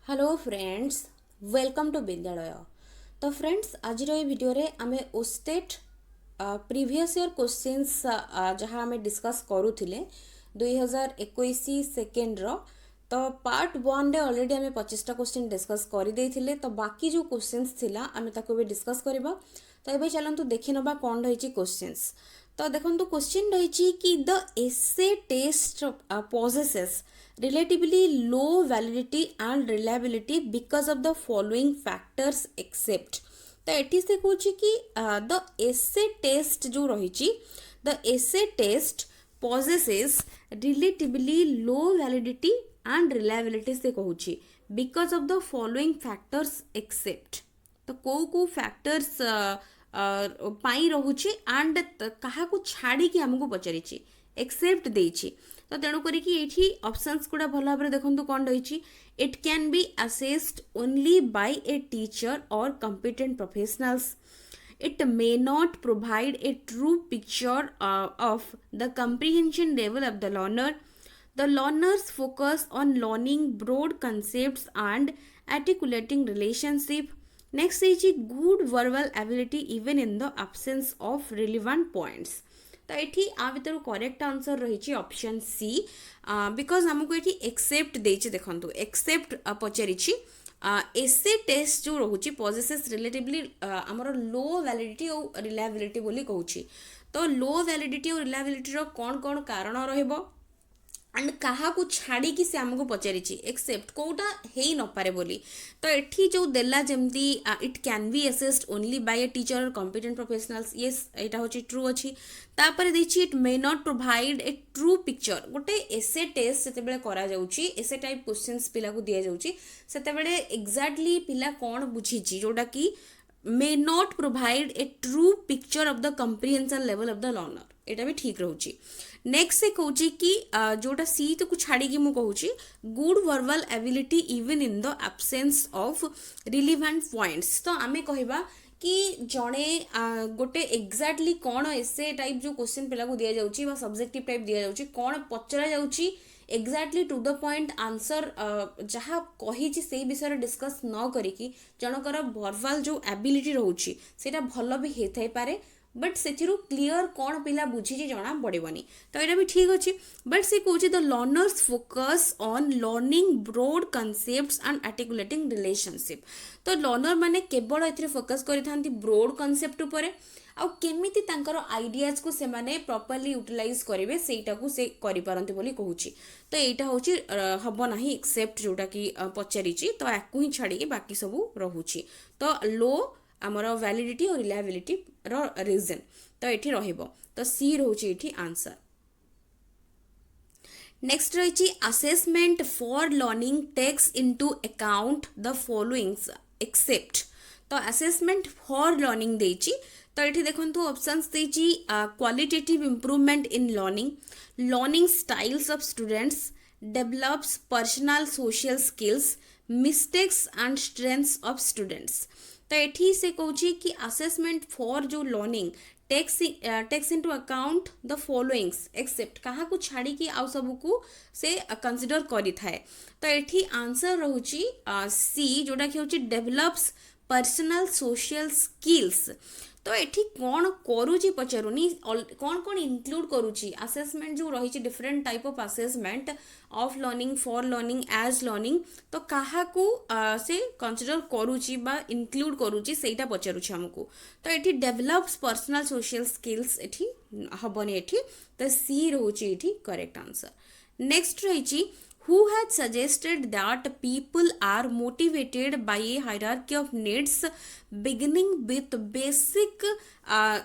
Hello friends, welcome to विद्यालय। तो friends, आज भिडियो रे आमे ओस्टेट प्रीवियस ईयर क्वेश्चंस जहाँ आमे डिस्कस करूथिले 2021 सेकेंड रो। तो पार्ट 1 रे ऑलरेडी आमे 25टा क्वेश्चन डिस्कस करि देथिले। तो बाकी जो क्वेश्चंस थिला आमे ताको भी डिस्कस करबा। तो एबे चलंतु देखि नबा कोन रहिछि क्वेश्चंस। तो देखंतु क्वेश्चन रहिछि कि the essay test possesses relatively low validity and reliability because of the following factors except। तो एठी से कहूँ कि द एसे टेस्ट जो रही the essay test possesses relatively low validity and reliability से कहूँ because of the following factors except। तो को फैक्टर्स पाई रहुछि एंड काहाकू छाड़ी कि हमको पचारिछि एक्सेप्ट देछि। तो तेणु करी कि एठी ऑप्शंस गुड़ा भल भाबरे देखंतु कोन रहिछि। It can be assessed only by a teacher or competent professionals. It may not provide a true picture of the comprehension level of the learner. The learners focus on learning broad concepts and articulating relationship. Next is good verbal ability even in the absence of relevant points. तो ये आ भर correct answer रही option C. Because आमको ये accept देछि देखंतु accept पचारि एसे test जो रोचे पॉजेसेस रिलेटिवली आमर लो वैलिडिटी और रिलायबिलिटी बोली कहूँ। तो लो वैलिडिटी और रिलायबिलिटी रो कौन कौन कारण रहिबो एंड क्या छाड़ी कि से आमको पचारि एक्सेप्ट कोटा हेई न पारे बोली। तो एठी जो देला जेमती it can be assessed only by a teacher or competent professionals, yes एटा होची ट्रू अछि। तापर देछि it may not provide a true picture. गोटे एसे टेस्ट सेते बेले करा जाउची, एसे टाइप क्वेश्चंस पिला को दिया जाउची, सेते बेले एग्जैक्टली पिला कोन बुझीची जोटा कि मे not provide a true picture of the comprehension level of the learner, एटा भी ठीक रहउची। नेक्स्ट से कहूँ कि जोटा सी तो छाड़ी कि मुझे good verbal ability even in the absence of relevant points. तो आमे कहबा कि जड़े गोटे एक्जाक्टली कौन एसे टाइप जो क्वेश्चन पिला को दिया जाउची बा सब्जेक्टिव टाइप दिया जाउची कौन पचरा जाउची exactly to the point answer जहाँ कही से विषय डिस्कस न करिकी जनकर वर्बल जो एबिलिटी रोचे सेटा भल भी होता पारे, बट से क्लीयर कौन पिला बुझी जना पड़ोनी। तो यहाँ भी ठीक अच्छे, बट से कौन the learners focus on learning broad concepts and articulating relationship. तो लर्नर माने केवल ए फोकस करिथांती ब्रॉड कॉन्सेप्ट उपरे आउ केमिति तांकर आइडियाज को से माने प्रॉपर्ली यूटिलाइज करेंगे सेटा को से करि पारंती बोली कहूची। तो एटा होची हबो नाही एक्सेप्ट जोटा कि पचारिची। तो याकू ही छाड़ी बाकी सब रहुची। तो लो आमर वैलिडिटी और रिलायबिलिटी रो रीजन तो ये रहिबो। तो सी रोचे ये आंसर। नेक्स्ट रही assessment for learning takes into account the followings except. तो असेसमेंट फॉर लर्निंग देची। तो ये देखो ऑप्शंस देची qualitative improvement in learning, learning styles of students, develops personal social skills, mistakes and strengths of students. तो ये से कहूँ कि असेसमेंट फॉर जो learning takes into account the followings except क्या को छाड़ी कि आउ सबको से कंसीडर करि थाए। तो ये आंसर रोची सी जोटा कि होची डेवलप्स पर्सनल सोशल स्किल्स। तो ये कौन करुची पचारूनी कौन कौन इंक्लूड करुची असेसमेंट जो रही different type of assessment of learning for learning as learning. तो क्या को से कंसीडर करुची बा इंक्लूड करुची सेटा पचारूची हमको। तो ये डेवलप्स पर्सनल सोशल स्किल्स एठी हबनी एठी। तो सी रोची एठी करेक्ट आंसर। नेक्स्ट रही who had suggested that people are motivated by a hierarchy of needs beginning with basic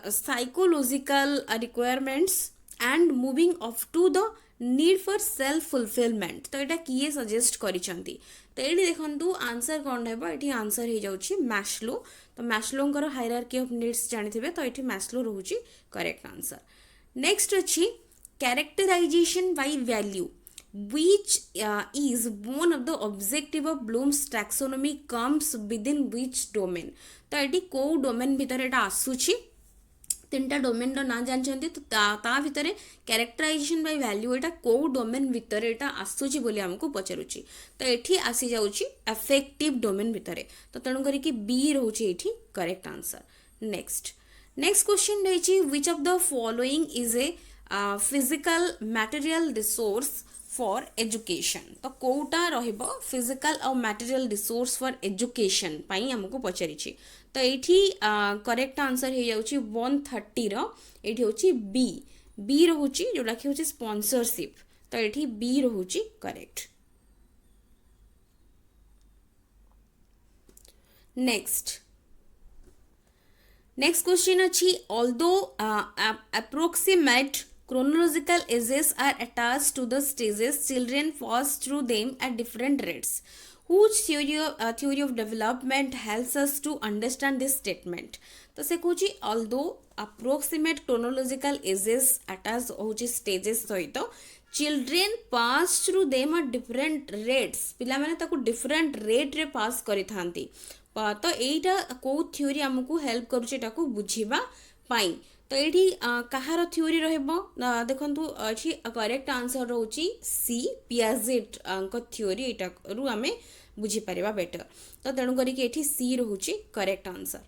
psychological requirements and moving up to the need for self fulfillment। तो यहाँ किए suggest करिसेंती। तो ये देखंतु आंसर कौन है ये आंसर हो जाउची मैस्लो। तो मैस्लोंकर हायरार्की ऑफ नीड्स जानिथिबे। तो ये मैस्लो रहउची करेक्ट आंसर। नेक्स्ट अछि characterisation by value which is one of the objective of Bloom's taxonomy comes within which domain। तो ये को डोमेन भितर एटा आसुची। तीनटा डोमेन ना जानते तो ता भितर कैरेक्टराइजेशन बाय वैल्यू एटा को डोमेन भितर एटा आसुची बोली हमको पचारुची तो एठी आसी जाउची अफेक्टिव डोमेन भितर तो तेणु करी कि बी रहउची एठी करेक्ट आंसर। नेक्स्ट क्वेश्चन रही विच of the following is a physical material resource for education तो कोटा रहिबो फिजिकल और मटेरियल रिसोर्स फॉर एजुकेशन पाई हमको पचारिछि तो एठी करेक्ट आंसर हो जाउछि 130 रो एठी होछि बी बी रहउछि जोटा कि होछि स्पॉन्सरशिप तो एठी बी रहउछि करेक्ट। नेक्स्ट क्वेश्चन अच्छी although approximate chronological ages are attached to the stages children pass through them at different rates whose theory of development helps us to understand this statement तो से कहूँ although approximate chronological ages attached होची stages सहित children pass through them at different rates पिला माने ताको different rate रे pass करि थांती तो एटा को थ्योरी हमको हेल्प करूचे टाको बुझिबा पाई तो एठी कहार थ्योरी रहबो देखंतु अछि करेक्ट आंसर रहउची सी पियाजेट को थ्योरी एटा रु हमें बुझी परिबा बेटर तो तेणु करी कि एठी सी रहउची करेक्ट आंसर।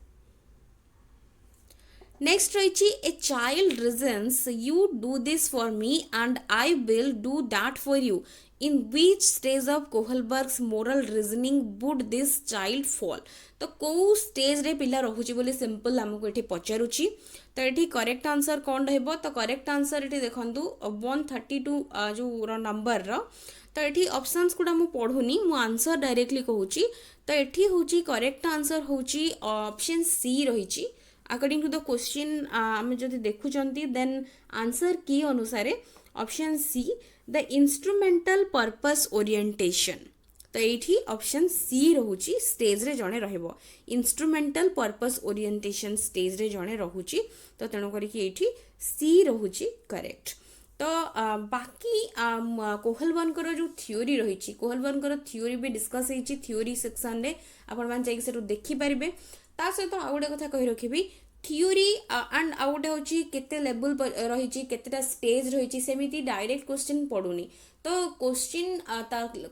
नेक्स्ट रही a child reasons you do this for me and I will do that for you in which stage of Kohlberg's moral reasoning would this child fall तो कौ stage रे पिला रहुची बोली simple हमको एठी पचारुची तो एठी करेक्ट आंसर कौन रहबो तो करेक्ट आंसर एठी देखंतु 132 जो नंबर रो तो एठी ऑप्शंस गुडा मु पढुनी मु आंसर डायरेक्टली कहूची तो एठी होची करेक्ट आंसर होची ऑप्शन सी रहिची अकॉर्डिंग टू द क्वेश्चन आम जदि देखुचंती देन आंसर की अनुसार option C the instrumental purpose orientation तो ये ऑप्शन सी रहूची स्टेज रे जणे रहबो इंस्ट्रूमेंटल पर्पस ओरिएंटेशन स्टेज रे जणे रहूची तो तेणु करी कि एठी सी रहूची करेक्ट। तो बाकी कोहलबर्गर जो थ्योरी रही कोहलबर्गर थ्योरी भी डिस्कस होती थ्योरी सेक्शन रे आपण मान जाई से देखि परिबे ता सहित आ गोटे कथा कहि रखिबी थ्योरी एंड आ गोटे होची केते लेवल रही केतेटा स्टेज रही सेमिति डायरेक्ट क्वेश्चन पडुनी तो क्वेश्चन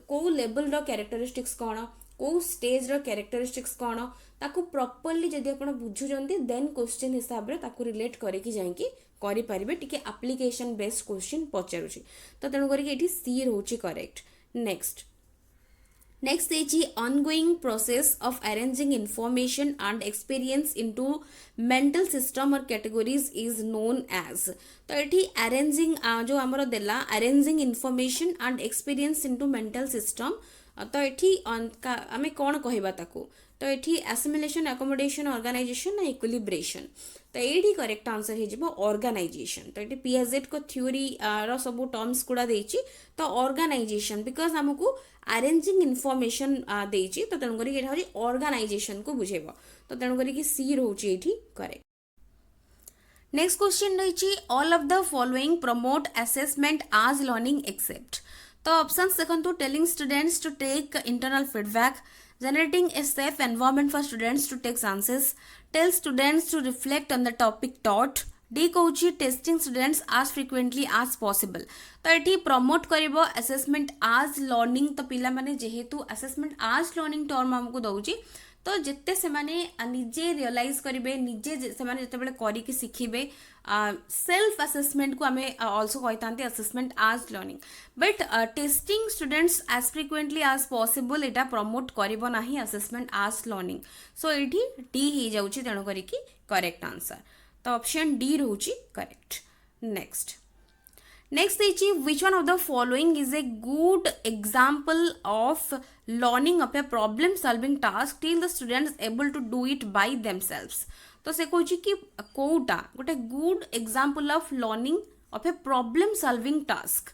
को लेवल रो कैरेक्टरिस्टिक्स कौन को स्टेज रो कैरेक्टरिस्टिक्स कौन ताकू प्रॉपर्ली जदि आपण बुझुचंती देन क्वेश्चन हिसाब रे ताकू रिलेट करके जाईकी करि परिबे टिके एप्लीकेशन बेस्ड क्वेश्चन पचारुची तो तेणु करी एठी सी रहउची correct. Next is ongoing process of arranging information and experience into mental system or categories is known as तो ये arranging जो हमरो देला arranging information and experience into mental system तो ये आमे कौन कहबा ताको तो ये assimilation accommodation organization ना equilibration तो ये करेक्ट आंसर हो जिवो ऑर्गेनाइजेशन तो ये पियाजेट को थ्योरी रो सब टर्म्स गुड़ा देछि तो ऑर्गेनाइजेशन बिकॉज हमको अरेंजिंग इनफॉरमेशन देछि तो तेणु करी एटा ऑर्गेनाइजेशन को बुझेबो तो तेणु करी सी रहउछि एठी करेक्ट। नेक्स्ट क्वेश्चन रही all of the following promote assessment as learning except तो ऑप्शंस देखंतु telling students to take internal feedback generating a safe environment for students to take chances tell students to reflect on the topic taught D कहूँ testing students as frequently as possible तो ये promote करिबो assessment as learning तो पिला माने जेहेतु assessment as learning term हमको दउची तो जिते से माने निजे रियलाइज करिवे निजे से माने जते बेले करी कि सिखिबे सेल्फ असेसमेंट को हमें also कहतांते assessment as learning but testing students as frequently as possible Etah promote करिबो नाही असेसमेंट आज लर्निंग सो एठी डी ही जाउची तेणु करी कि करेक्ट आंसर तो ऑप्शन डी रहउची करेक्ट। नेक्स्ट देखिए which one of the following is a good example of learning of a problem solving task till the students able to do it by themselves तो से कहूँ कि कोटा गोटे good example of learning of a problem solving task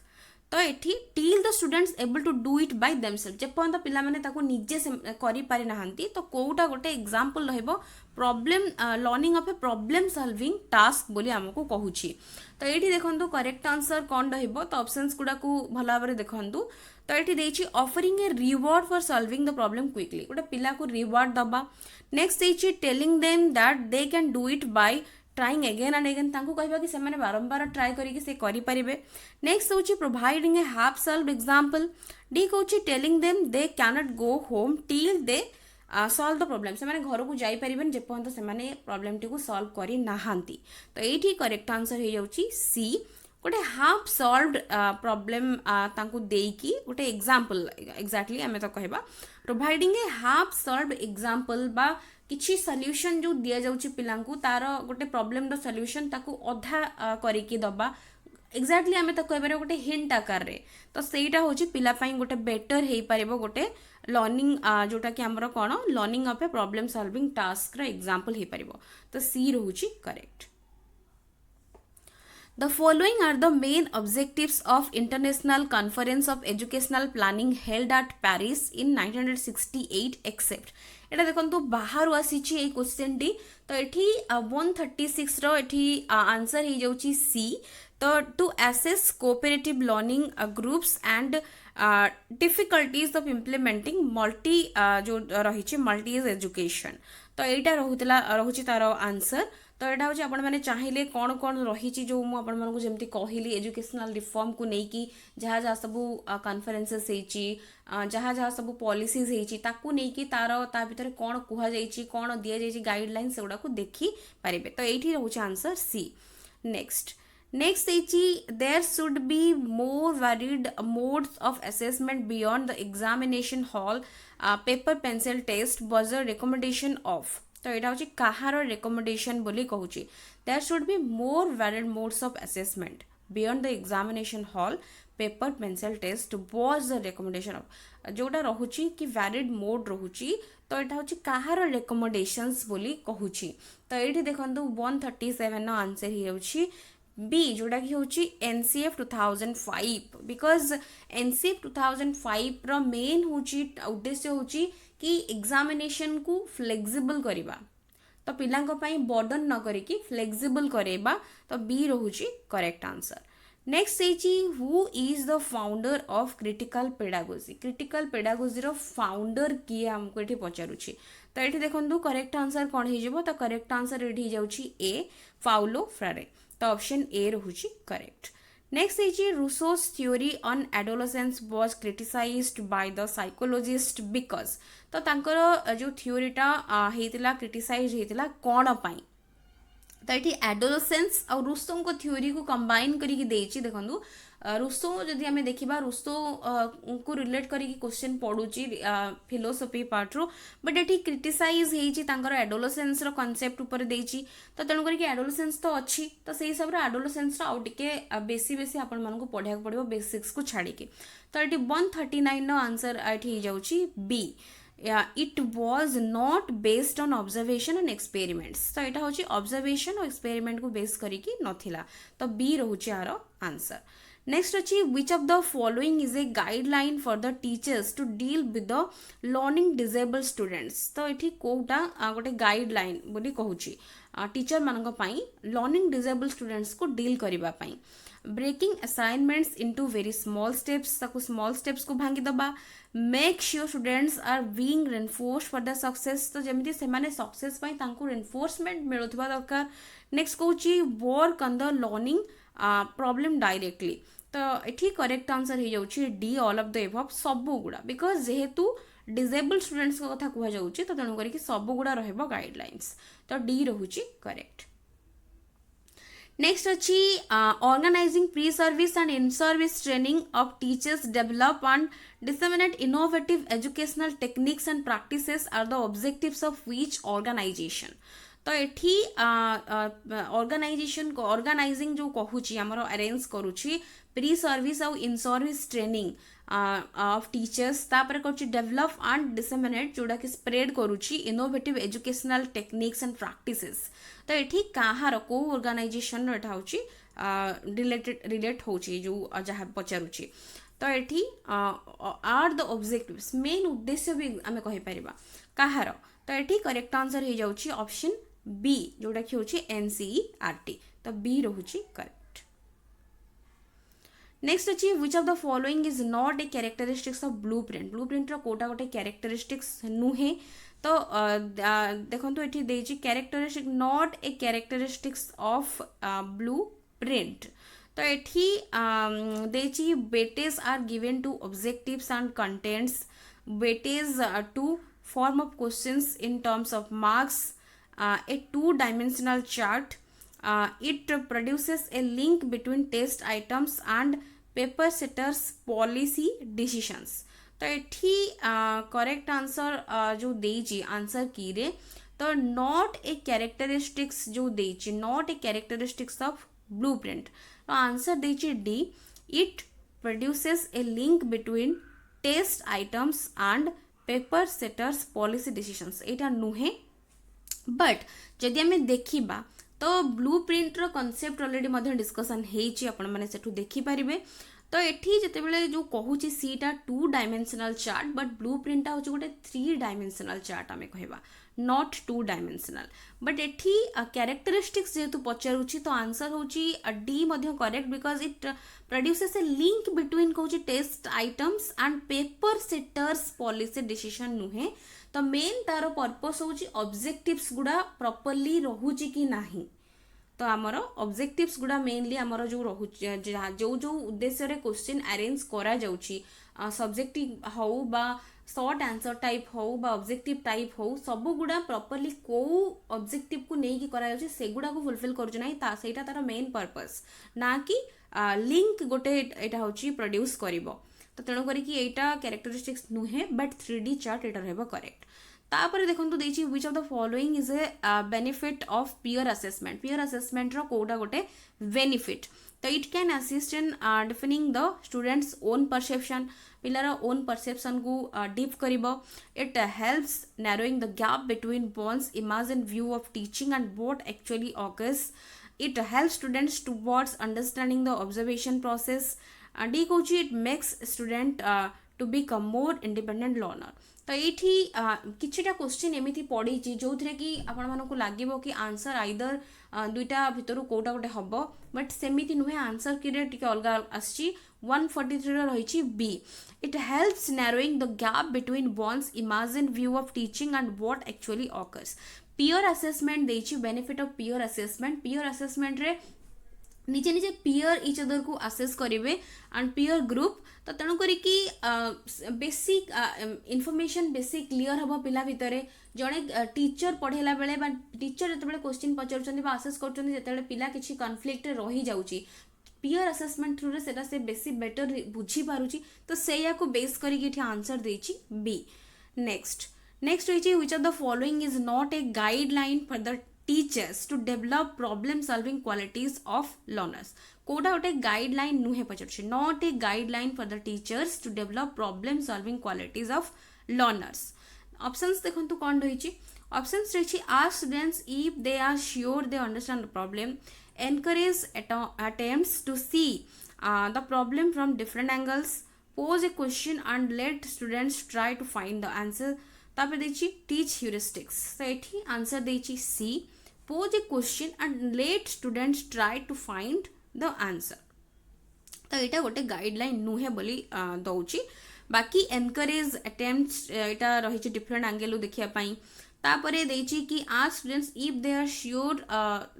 तो ये till the students able to do it by themself जेपर्यंत पिला माने ताको निजे करि पारि नाहंती तो कोटा गोटे एग्जाम्पल रहबो problem learning of a problem solving task बोली हमको कहूची तो ये देखंतु करेक्ट आंसर कौन रहबो तो ऑप्शंस गुडा को भला भाबरे देखंतु तो ये देछि offering a reward for solving the problem quickly गोटे पिला को रिवॉर्ड दबा नेक्स्ट देछि telling them that they can do it by trying again and again तांको कहबा कि सेमाने बारंबार ट्राई करिकि से करि परिबे। नेक्स्ट होची providing a half solved example. D होची telling them they can not go home till they solve the problem. से घर को जाई परिबेन जे पर्यंत से प्रॉब्लम टी को सॉल्व करि नाहांती। तो एठी करेक्ट आंसर हे जाउची सी। गोटे हाफ सॉल्व्ड प्रॉब्लम तांको देकी गोटे एग्जांपल एक्जाक्टली आमे तो कहबा providing a half solved example बा किछि सॉल्यूशन जो दिया जाउची पिलांकु तार गोटे प्रॉब्लम रो सॉल्यूशन ताकू अधा करिकि दबा एक्जाक्टली आमे तो कहबारे गोटे हिंट आकार रे। तो सेटा होची पिला पई गोटे बेटर हेई परिबो गोटे लर्निंग जोटा कि हमरो कोन learning of a problem solving task रो एग्जांपल हेई परिबो। तो सी रहूची correct. The following are the main objectives of International Conference of Educational Planning held at Paris in 1968 except एटा देखंतु बाहर आसीची ए क्वेश्चन टी। तो एठी 136 रो एठी आंसर हे जाउची सी। तो to assess cooperative learning groups and difficulties of implementing multi जो रही multi is education. तो एटा रहुची तार आंसर। तो यहाँ हूँ आपण मैंने चाहिए कौन कौन रही जो मुझे जमी कहली एजुकेशनल रिफॉर्म को लेकिन जहाँ जहाँ सब कॉन्फ्रेंसेस जहाँ जहाँ सब पॉलिसीज होती तार ता भीतर कौन कहुई कौन दि जाए गाइडलाइन से गुड़ा देखी पारे। तो ये रोचे answer C. Next there should be more varied modes of assessment beyond the examination hall paper pencil test बजर रिकमेंडेशन ऑफ। तो यहाँ हूँ कहार रिकमेंडेशन बोली कहूँ there should be more valid modes of assessment beyond the examination hall paper pencil test was the recommendation of जोटा रोचे कि वैलिड मोड रोचे। तो यहाँ हूँ कहार रिकमेंडेशंस बोली कहूँ। तो ये देखो 137 आंसर ही बी जोटा कि हूँ NCF 2005 बिकॉज NCF 2005 रो मेन हूँ उद्देश्य हूँ कि एग्जामिनेशन को फ्लेक्सिबल करवा। तो पिलांक पई बर्डन न करिकी फ्लेक्सिबल करेबा। तो बी रहूची correct answer. Next who is the founder of critical pedagogy. Critical pedagogy रो फाउंडर किए हमको ये पचारुची। तो ये देखो करेक्ट आंसर कौन हो। तो करेक्ट आंसर ये जाउची ए पाउलो फ्रेरे। तो ऑप्शन ए रहूची correct. Next Rousseau's theory on adolescence was criticised by the psychologist because. तो तांकर जो थ्योरीटा हेतिला क्रिटिसाइज हेतिला कौन पाई। तो ये एडोलसेंस और रूसो को थ्योरी को कंबाइन करिकी देछि। देखंतु रूसो जदि आमे देखिबा रूसो को रिलेट करिकी क्वेश्चन पढुची फिलोसफी पार्ट रो बट एठी क्रिटिसाइज हेछि तांकर एडोलसेंस रो कांसेप्ट ऊपर देछि। तो तेणु करिकी एडोलसेंस तो अछि तो सेही सब रो एडोलसेंस रो आउ टिके बेसी आपण मानको पढिया पड़िबो बेसिक्स को छाडी के। तो एठी 139 नो आंसर एठी जाउची B. It was not based on observation and experiments। तो यहाँ हूँ ऑब्जर्वेशन और एक्सपेरिमेंट को बेस करिकी नथिला। तो बी रोचे यार आंसर। नेक्स्ट अच्छी which of the following is a guideline for the teachers to deal with the learning disable students. तो ये कोटा गोटे गाइडलाइन बोली कहूँ टीचर मानक पई लर्निंग डिजेबल स्टूडेंट्स को डील करबा पई। Breaking assignments into very small steps ताको स्मॉल स्टेप्स को भांगी दबा। Make sure students are being reinforce for the success. तो जमिति से माने सक्सेस पई तांको रेनफोर्समेंट मिलुथबा दरकार। नेक्स्ट कहूची work on the learning problem directly. तो ये करेक्ट आंसर हो जाउची D all of the above सबु गुड़ा बिकॉज जेहेतु डिजेबल स्टूडेंट्स को कथा कुहा जाउची तो तेणु करिकी सबु गुड़ा रहबो गाइडलाइंस। तो डी रहूची करेक्ट। नेक्स्ट अच्छी organising pre service and in service training of teachers develop and disseminate innovative educational techniques and practices are the objectives of which organisation. तो एठी ऑर्गेनाइजेशन को ऑर्गेनाइजिंग जो कहूची हमर अरेंज करूची प्री सर्विस और इन service training of teachers तापर करूची develop and disseminate जोड़ा कि स्प्रेड करूची innovative educational techniques and practices. तो एठी काहार को ऑर्गेनाइजेशन रो एठा होची रिलेट होची जो जहाँ पचारुची। तो एठी आर द ऑब्जेक्टिव्स मेन उद्देश्य भी आमे कहि परिबा काहार। तो एठी करेक्ट आंसर हो जाउची ऑप्शन बी जोटा कि होची NCERT। तो बी रहूची करेक्ट। नेक्स्ट अच्छी which of the following is not a characteristics of blueprint कोटा गोटे कैरेक्टरिस्टिक्स नुहे तो देखो ये देजी characteristic not a characteristics of blueprint तो एठी देची weightage are given to objectives and contents weightage to form of questions in terms of marks a two-dimensional chart it produces a link between test items and paper setters policy decisions तो एठी correct answer जो देजी answer की रे तो not a characteristics जो देची not a characteristics of blueprint तो answer देची D it produces a link between test items and paper setters policy decisions एटा नुहे बट जदि आमे देखिबा तो ब्लूप्रिंटर कॉन्सेप्ट ऑलरेडी मध्य डिस्कशन हेची आपण माने सेठू देखि परिबे तो एठी जतेबेले जो कहूची सीटा 2 डायमेंशनल चार्ट बट ब्लूप्रिंट होची गोटे 3 डायमेंशनल चार्ट आमे कहबा नॉट 2 डायमेंशनल बट एठी कैरेक्टरिस्टिक्स जेतु पचारुची तो आंसर होची डी मध्य correct because it produces a link between कहूची test items and paper setters policy decision नुहे तो मेन तार पर्पस होची ऑब्जेक्टिव्स गुडा प्रॉपर्ली रहुची कि नाही तो आमर ऑब्जेक्टिव्स गुडा मेनली आमर जो रहुची जो जो उद्देश्य रे क्वेश्चन अरेंज करा जाउची सब्जेक्टिव हो बा शॉर्ट आंसर टाइप हो बा ऑब्जेक्टिव टाइप हो सब गुडा प्रॉपर्ली को ऑब्जेक्टिव को नहीं की करा जाउची सेगुडा को फुलफिल करजु नाही ता सेटा तार मेन पर्पस ना कि लिंक गोटे एटा होची प्रोड्यूस करिवो तो तेणु करी कि एटा कैरेक्टरिस्टिक्स नुहे बट 3D चार्ट एटा रहबो करेक्ट तापर देखंतु देछि which of the following is a benefit of peer assessment रो कोडा गोटे बेनिफिट तो it can assist in defining the students own perception पिलार ओन परसेप्शन को डीप करिवो it helps narrowing the gap between one's imagined view of teaching and what actually occurs it helps students towards understanding the observation process D कहूँ it makes student to become more independent learner तो ये किछिटा question एमती पड़ी जो थे कि आपण मानक लगे कि आंसर आइदर दुईटा भितर कोटा गोटे हम बट सेमती नुहे आंसर कि अलग आसी 143 रही B it helps narrowing the gap between one's imagined view of teaching and what actually occurs peer assessment देछि बेनिफिट ऑफ पीयर असेसमेंट रे निजे निजे पीयर इच अदर को असेस करेंगे एंड पीयर ग्रुप तो तेणु करी बेसिक इनफॉरमेशन बेसिक क्लियर हम पिला भितर जड़े टीचर पढ़ेला बेले टीचर जो क्वेश्चन पचार आसेस कर पिला किसी कन्फ्लिक्ट रही जाऊँगी पीयर असेसमेंट थ्रू से से बेसी बेटर बुझी पारुची तो से बेस करके आंसर देछि बी नेक्स्ट रही which of the following is not a guideline for the teachers to develop problem solving qualities of learners कोटा गोटे गाइडलाइन नुहे पचार not a guideline for the teachers to develop problem solving qualities of learners options देखंतु कौन रही options रही ask students if they are sure they understand the problem encourage attempts to see the problem from different angles pose a question and let students try to find the answer तापर देछि teach heuristics तो एठी answer देछि C pose a question and let students try to find the answer तो यहाँ गोटे guideline नुहे बोली दौची बाकी एनकरेज अटेम्प्ट्स यहाँ रही डिफरेंट एंगल देखापी तापर देछि कि ask students if they are sure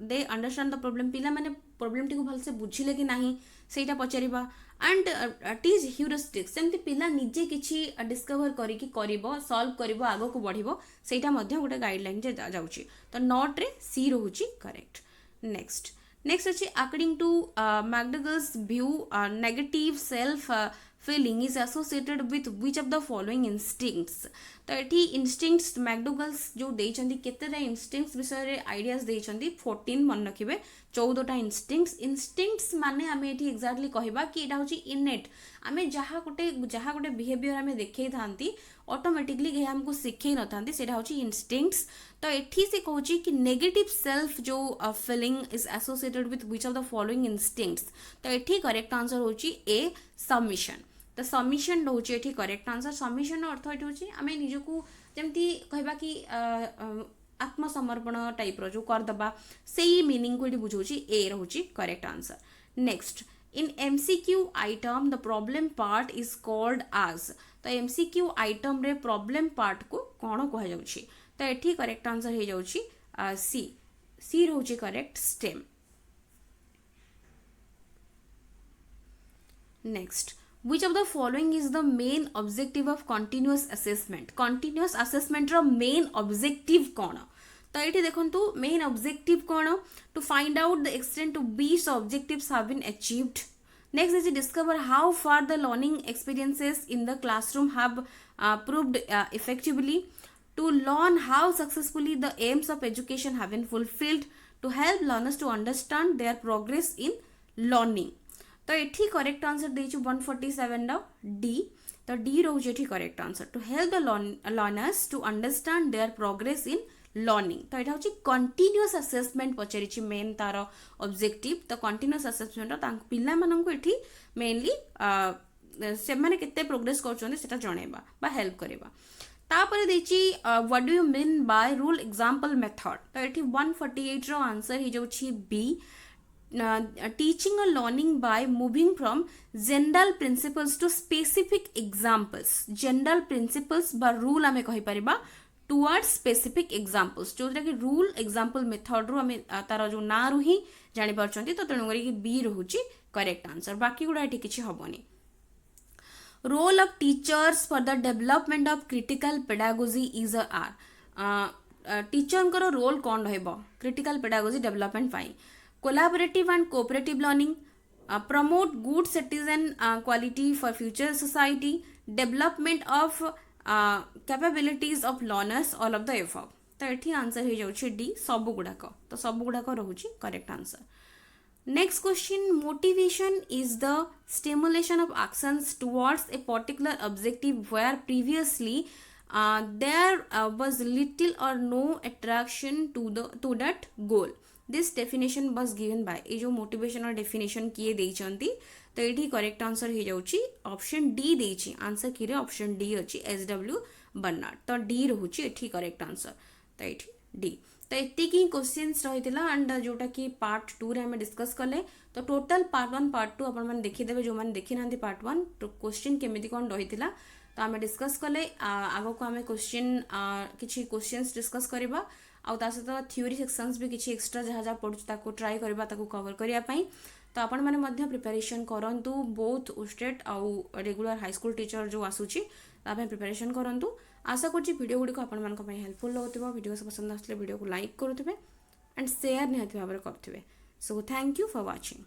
they understand the problem पिला माने प्रॉब्लम टी को भलसे बुझिले कि नाही सेटा पचारिबा एंड टीच ह्यूरिस्टिक्स सेमती पिला निजे किछि डिस्कवर करिकि करिवो सॉल्व करिवो आगो को बढ़िवो सेटा मध्य गोटे गाइडलाइन जे जाउची तो नॉट रे सी रहुची करेक्ट नेक्स्ट अछि according to McDougall's view negative self feeling is associated with which of the following instincts तो ये instincts मैकडगल्स जो देइछंदी केतेटा instincts विषय रे आइडियाज देइछंदी 14 मन रखिबे 14टा instincts माने आमे एठी एक्जेक्टली कहबा कि एटा होची innate आमे जहा गोटे बिहेवियर आमे देखै थांती ऑटोमेटिकली हे हमको सिखै न थांती सेटा होची instincts तो एठी से कहूची कि नेगेटिव सेल्फ जो feeling is associated with which of the following instincts तो एठी करेक्ट आंसर होची ए सबमिशन तो सबमिशन रोचे ये करेक्ट आंसर सबमिशन अर्थ ये हूँ आम निजक जमी कहबा कि आत्मसमर्पण टाइप रो जो करदबा से मीनिंग को ये बुझाऊँ ए रोचे correct answer next In MCQ item the problem part is called as. तो MCQ item रे problem part को कौन कह जाउछि तो एठी करेक्ट आंसर हे जाउछि सी सी रहउछि correct stem. Next, which of the following is the main objective of continuous assessment? Continuous assessment row main objective कौन तो ये देखो main objective कौन to find out the extent to which the objectives have been achieved. Next is to discover how far the learning experiences in the classroom have proved effectively, to learn how successfully the aims of education have been fulfilled, to help learners to understand their progress in learning. तो ये correct answer देछु 147 रो D. तो D रोज ये correct answer to help the learners to understand their progress in learning. तो यहाँ हूँ कंटिन्यूअस असेसमेंट पचारि मेन तार ऑब्जेक्टिव. तो कंटिन्यूअस असेसमेंट पिला माननकु एठी मेनली से माने केते प्रोग्रेस करछोंते सेटा जणेबा बा हेल्प करेबा. तापर देछि what do you mean by rule example method. तो एठी 148 रो आंसर ही जाउछि B. Teaching or learning by moving from general principles to specific examples. General principles बा rule आमे कहि परिबा towards specific examples. जो कि rule example method रो आमे तार जो ना रु ही जानि परछंती. तो तेणु करी बी रहउची करेक्ट आंसर. बाकी गुडा एठी किछि हबोनी. Role of teachers for the development of critical pedagogy is a teacher को रोल कौन रहइबो क्रिटिकल पेडागोजी डेवलपमेंट पाई. Collaborative and cooperative learning, promote good citizen quality for future society, development of capabilities of learners, all of the above. तो ये answer हो जाउछि D सब गुड़ाक. तो सब गुड़ाक रहुछि correct answer. Next question, motivation is the stimulation of actions towards a particular objective where previously there was little or no attraction to that goal. This definition was given by ये जो motivation और definition किए देइचंती. तो ये correct answer हो जाउछि option D देइछि. Answer किरे option D अछि SW Bernard. तो डी रहउछि एठी करेक्ट आंसर. तो एठी डी. तो एति की क्वेश्चंस रहितला एंड जोटा कि पार्ट 2 रे हम डिस्कस करले. तो टोटल पार्ट 1 पार्ट 2 अपन मन देखि देबे जो मन देखि नांती पार्ट 1 तो क्वेश्चन केमिति कोन रहितला तो आम डिस्कस कले. आगो को आम क्वेश्चन किछि क्वेश्चंस डिस्कस करबा आउ ता सहित थ्योरी सेक्शंस भी किछि एक्स्ट्रा जहाँ जहाँ पढ़ुछ ताको ट्राई करबा ताको कवर करिया पई. तो आपण माने मध्य प्रिपरेशन करंतु बोथ स्टेट आउ रेगुलर हाई स्कूल टीचर जो आसुची तापे प्रिपरेशन करंतु. आशा करछि वीडियो गुडी को आपण मानक पई हेल्पफुल होतिबो. वीडियो से पसंद आसले वीडियो को लाइक करूथिबे एंड शेयर निहाती भाबरे करथिबे. So thank you for watching.